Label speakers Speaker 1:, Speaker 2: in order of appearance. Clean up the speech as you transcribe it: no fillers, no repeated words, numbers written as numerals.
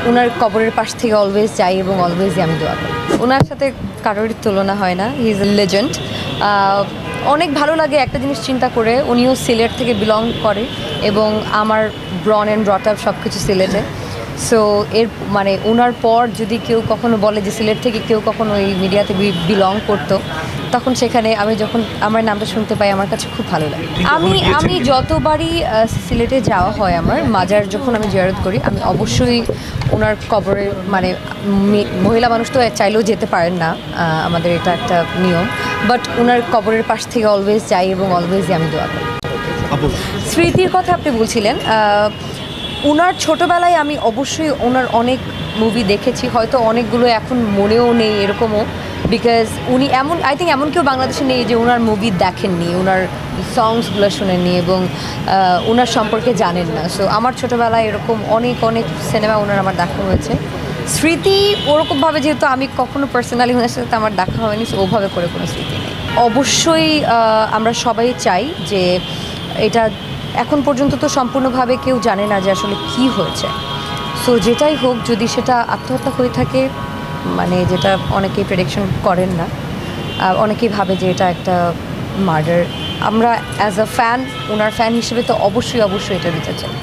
Speaker 1: ওনার কবরের পাশ থেকে অলওয়েজ যাই এবং অলওয়েজই আমি দোয়া করি। ওনার সাথে কারোর তুলনা হয় না, হি ইজ এ লেজেন্ড। অনেক ভালো লাগে একটা জিনিস চিন্তা করে, উনিও সিলেট থেকে বিলং করে এবং আমার ব্রন অ্যান্ড ব্রট আপ সব কিছু সিলেটে। সো এর মানে ওনার পর যদি কেউ কখনো বলে যে সিলেট থেকে কেউ কখনো এই মিডিয়াতে বিলং করতো, তখন সেখানে আমি যখন আমার নামটা শুনতে পাই আমার কাছে খুব ভালো লাগে। আমি যতবারই সিলেটে যাওয়া হয় আমার মাজার যখন আমি জিয়ারত করি, আমি অবশ্যই ওনার কবরে মানে মহিলা মানুষ তো চাইলেও যেতে পারেন না, আমাদের এটা একটা নিয়ম, বাট ওনার কবরের পাশ থেকে অলওয়েজ যাই এবং অলওয়েজই আমি দোয়া করি। স্মৃতির কথা আপনি বলছিলেন, ওনার ছোটোবেলায় আমি অবশ্যই ওনার অনেক মুভি দেখেছি, হয়তো অনেকগুলো এখন মনেও নেই এরকমও, বিকজ উনি আই থিঙ্ক এমন কেউ বাংলাদেশে নেই যে ওনার মুভি দেখেননি, ওনার সংসগুলো শোনেননি এবং ওনার সম্পর্কে জানেন না। সো আমার ছোটোবেলায় এরকম অনেক সিনেমা ওনার আমার দেখা হয়েছে। স্মৃতি ওরকমভাবে যেহেতু আমি কখনো পার্সোনালি ওনার সাথে আমার দেখা হয়নি, সো ওভাবে করে কোনো স্মৃতি নেই। অবশ্যই আমরা সবাই চাই যে এটা এখন পর্যন্ত তো সম্পূর্ণভাবে কেউ জানে না যে আসলে কী হয়েছে। সো যেটাই হোক, যদি সেটা আত্মহত্যা হয়ে থাকে, মানে যেটা অনেকেই প্রেডিকশন করেন না, অনেকেই ভাবে যে এটা একটা মার্ডার, আমরা as a fan, owner fan হিসেবে তো অবশ্যই এটা বিচার চাই।